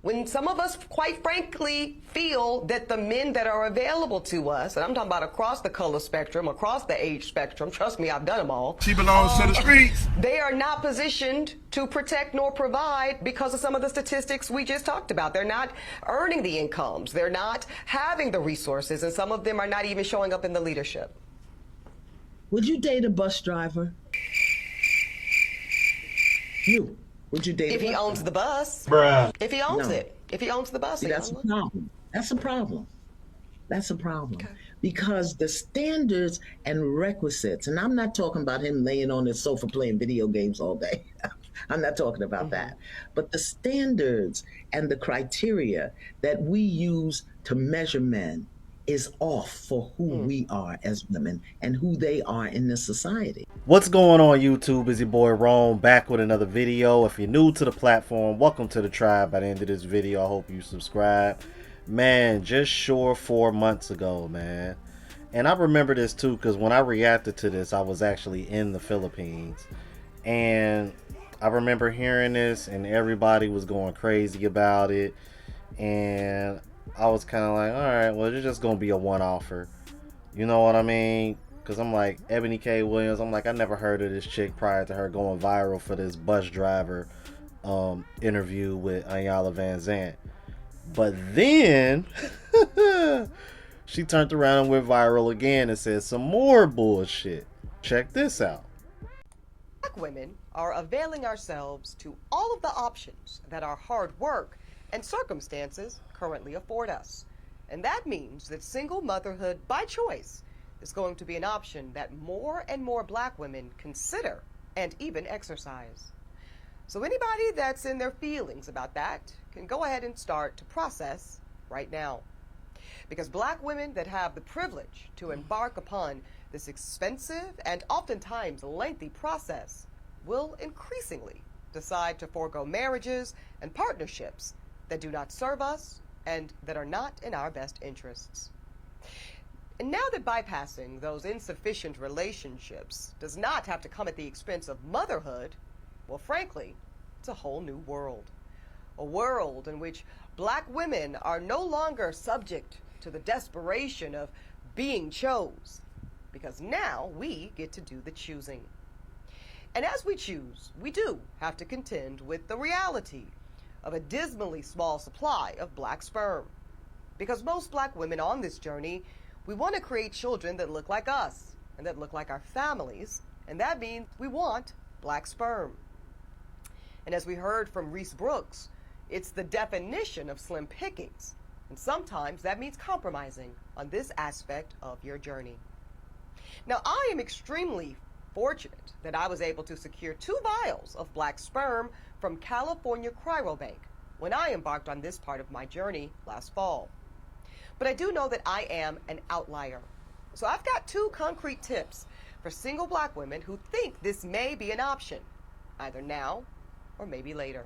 When some of us, quite frankly, feel that the men that are available to us, and I'm talking about across the color spectrum, across the age spectrum, trust me, I've done them all. She belongs to the streets. They are not positioned to protect nor provide because of some of the statistics we just talked about. They're not earning the incomes. They're not having the resources, and some of them are not even showing up in the leadership. Would you date a bus driver? You. Would you date if a he bus owns driver? the bus? Bruh. If he owns No. it. If he owns the bus. See, that's a problem. That's a problem. That's a problem. Okay. Because the standards and requisites, and I'm not talking about him laying on his sofa playing video games all day. I'm not talking about that. But the standards and the criteria that we use to measure men is off for who we are as women and who they are in this society. What's going on YouTube? Is your boy Rome back with another video. If you're new to the platform, welcome to the tribe. By the end of this video, I hope you subscribe. Man, just sure 4 months ago, man. And I remember this too because when I reacted to this, I was actually in the Philippines. And I remember hearing this and everybody was going crazy about it. And I was kind of like, all right, well, it's just going to be a one-offer. You know what I mean? Because I'm like, Ebony K. Williams, I'm like, I never heard of this chick prior to her going viral for this bus driver interview with Ayala Van Zant. But then she turned around and went viral again and said some more bullshit. Check this out. Black women are availing ourselves to all of the options that our hard work and circumstances currently afford us. And that means that single motherhood by choice is going to be an option that more and more black women consider and even exercise. So anybody that's in their feelings about that can go ahead and start to process right now. Because black women that have the privilege to embark upon this expensive and oftentimes lengthy process will increasingly decide to forego marriages and partnerships that do not serve us and that are not in our best interests. And now that bypassing those insufficient relationships does not have to come at the expense of motherhood, well, frankly, it's a whole new world. A world in which black women are no longer subject to the desperation of being chose, because now we get to do the choosing. And as we choose, we do have to contend with the reality of a dismally small supply of black sperm. Because most black women on this journey, we want to create children that look like us and that look like our families, and that means we want black sperm. And as we heard from Reese Brooks, it's the definition of slim pickings, and sometimes that means compromising on this aspect of your journey. Now, I am extremely fortunate that I was able to secure 2 vials of black sperm from California Cryobank when I embarked on this part of my journey last fall. But I do know that I am an outlier. So I've got 2 concrete tips for single black women who think this may be an option, either now or maybe later.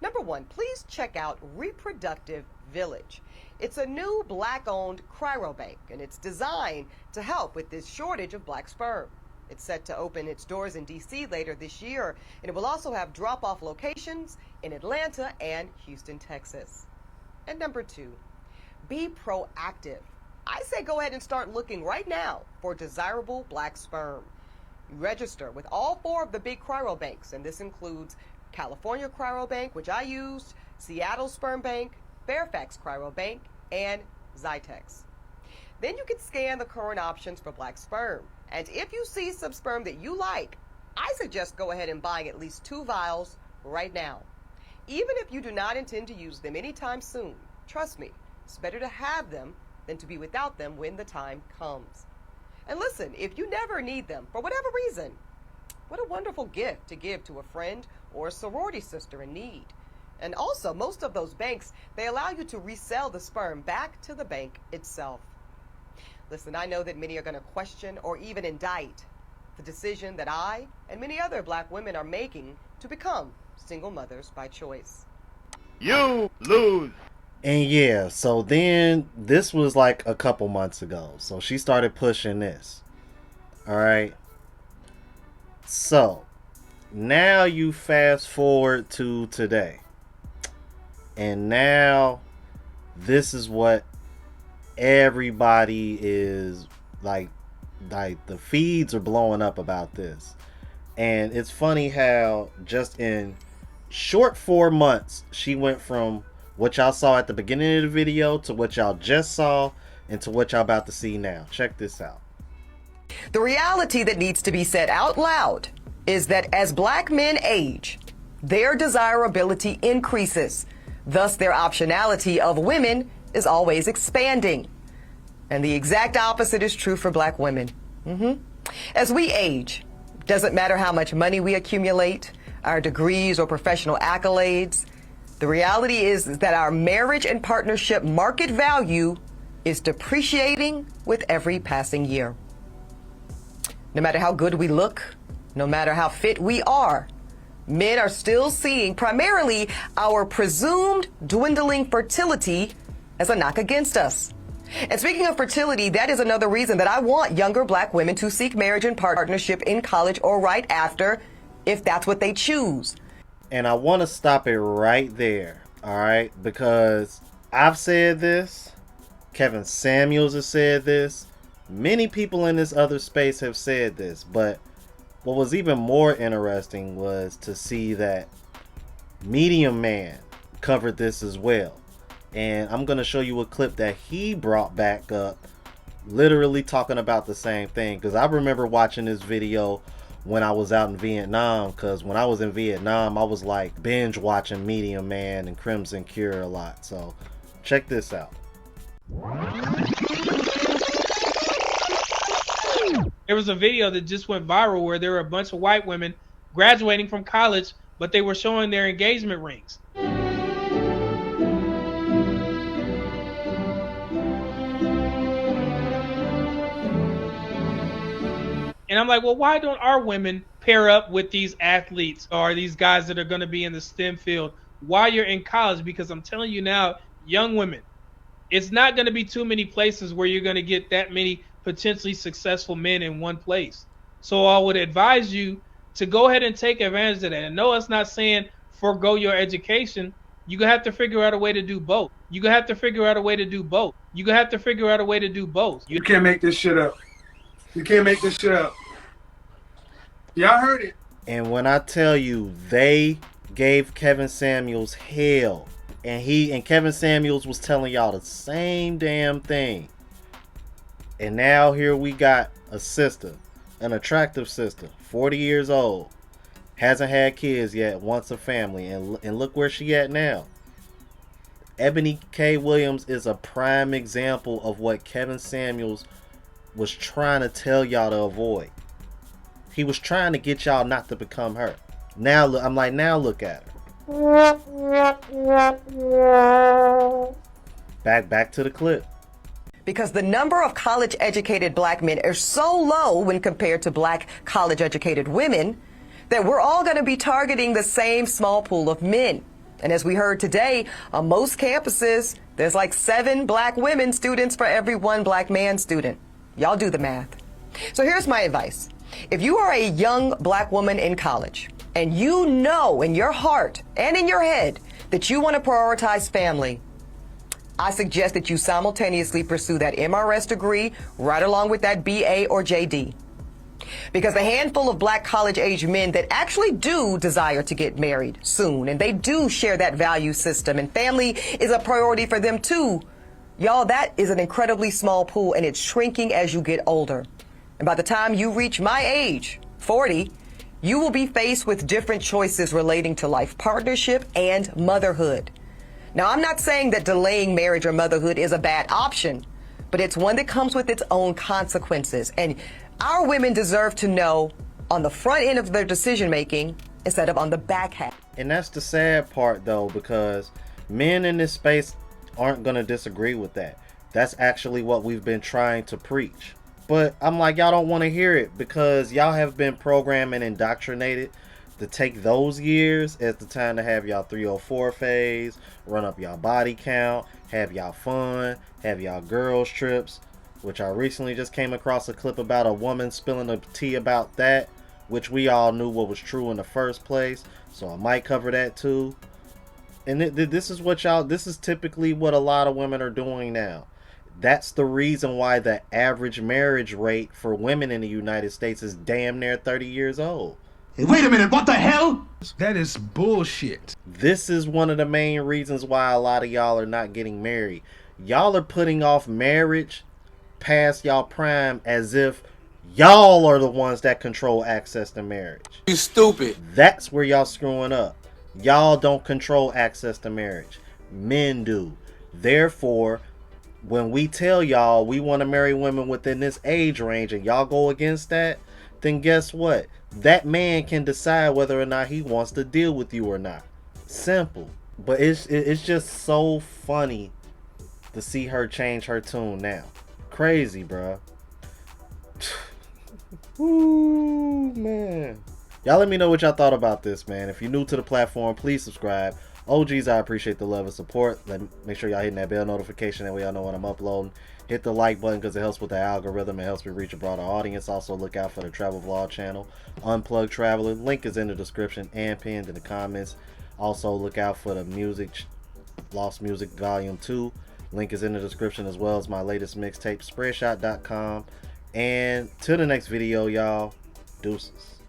Number 1, please check out Reproductive Village. It's a new black-owned cryobank, and it's designed to help with this shortage of black sperm. It's set to open its doors in D.C. later this year, and it will also have drop-off locations in Atlanta and Houston, Texas. And number 2, be proactive. I say go ahead and start looking right now for desirable black sperm. You register with all 4 of the big cryobanks, and this includes California Cryobank, which I used, Seattle Sperm Bank, Fairfax Cryobank, and Zytex. Then you can scan the current options for black sperm. And if you see some sperm that you like, I suggest go ahead and buying at least 2 vials right now. Even if you do not intend to use them anytime soon, trust me, it's better to have them than to be without them when the time comes. And listen, if you never need them for whatever reason, what a wonderful gift to give to a friend or a sorority sister in need. And also, most of those banks, they allow you to resell the sperm back to the bank itself. Listen, I know that many are going to question or even indict the decision that I and many other black women are making to become single mothers by choice. You lose. And yeah, so then this was like a couple months ago. So she started pushing this. All right. So now you fast forward to today. And now this is what everybody is like the feeds are blowing up about this. And it's funny how just in short 4 months she went from what y'all saw at the beginning of the video to what y'all just saw and to what y'all about to see now. Check this out. The reality that needs to be said out loud is that as black men age, their desirability increases. Thus, their optionality of women is always expanding. And the exact opposite is true for black women. As we age, doesn't matter how much money we accumulate, our degrees or professional accolades, the reality is that our marriage and partnership market value is depreciating with every passing year. No matter how good we look, no matter how fit we are, men are still seeing primarily our presumed dwindling fertility as a knock against us. And speaking of fertility, that is another reason that I want younger black women to seek marriage and partnership in college or right after, if that's what they choose. And I want to stop it right there, all right? Because I've said this, Kevin Samuels has said this, many people in this other space have said this, but what was even more interesting was to see that Medium Man covered this as well. And I'm going to show you a clip that he brought back up, literally talking about the same thing. Because I remember watching this video when I was out in Vietnam. Because when I was in Vietnam, I was like binge watching Medium Man and Crimson Cure a lot. So check this out. There was a video that just went viral where there were a bunch of white women graduating from college, but they were showing their engagement rings. And I'm like, well, why don't our women pair up with these athletes or these guys that are going to be in the STEM field while you're in college? Because I'm telling you now, young women, it's not going to be too many places where you're going to get that many potentially successful men in one place. So I would advise you to go ahead and take advantage of that. And no, it's not saying forego your education. You're going to have to figure out a way to do both. You're going to have to figure out a way to do both. You're going to have to figure out a way to do both. You can't make this shit up. You can't make this shit up. Y'all heard it. And when I tell you, they gave Kevin Samuels hell. And Kevin Samuels was telling y'all the same damn thing. And now here we got a sister, an attractive sister, 40 years old, hasn't had kids yet, wants a family, and look where she at now. Ebony K. Williams is a prime example of what Kevin Samuels was trying to tell y'all to avoid. He was trying to get y'all not to become her. Now I'm like, now look at her. Back to the clip. Because the number of college-educated black men is so low when compared to black college-educated women that we're all going to be targeting the same small pool of men. And as we heard today, on most campuses, there's like 7 black women students for every 1 black man student. Y'all do the math. So here's my advice. If you are a young black woman in college and you know in your heart and in your head that you want to prioritize family, I suggest that you simultaneously pursue that MRS degree right along with that BA or JD. Because the handful of black college-age men that actually do desire to get married soon, and they do share that value system, and family is a priority for them too, y'all, that is an incredibly small pool, and it's shrinking as you get older. And by the time you reach my age, 40, you will be faced with different choices relating to life partnership and motherhood. Now, I'm not saying that delaying marriage or motherhood is a bad option, but it's one that comes with its own consequences. And our women deserve to know on the front end of their decision making instead of on the back half. And that's the sad part, though, because men in this space aren't going to disagree with that. That's actually what we've been trying to preach. But I'm like, y'all don't want to hear it because y'all have been programmed and indoctrinated to take those years as the time to have y'all 304 phase, run up y'all body count, have y'all fun, have y'all girls trips, which I recently just came across a clip about a woman spilling the tea about that, which we all knew what was true in the first place, so I might cover that too. And this is typically what a lot of women are doing now. That's the reason why the average marriage rate for women in the United States is damn near 30 years old. Hey, wait a minute, what the hell? That is bullshit. This is one of the main reasons why a lot of y'all are not getting married. Y'all are putting off marriage past y'all prime as if y'all are the ones that control access to marriage. You stupid. That's where y'all screwing up. Y'all don't control access to marriage. Men do. Therefore, when we tell y'all we want to marry women within this age range and y'all go against that, then guess what? That man can decide whether or not he wants to deal with you or not. Simple. But it's just so funny to see her change her tune now. Crazy, bruh. Ooh, man. Y'all let me know what y'all thought about this, man. If you're new to the platform, please subscribe. OGs, I appreciate the love and support. Make sure y'all hitting that bell notification. That way y'all know when I'm uploading. Hit the like button because it helps with the algorithm. It helps me reach a broader audience. Also, look out for the travel vlog channel, Unplugged Traveler. Link is in the description and pinned in the comments. Also, look out for the music, Lost Music Volume 2. Link is in the description, as well as my latest mixtape, spreadshot.com. And till the next video, y'all. Deuces.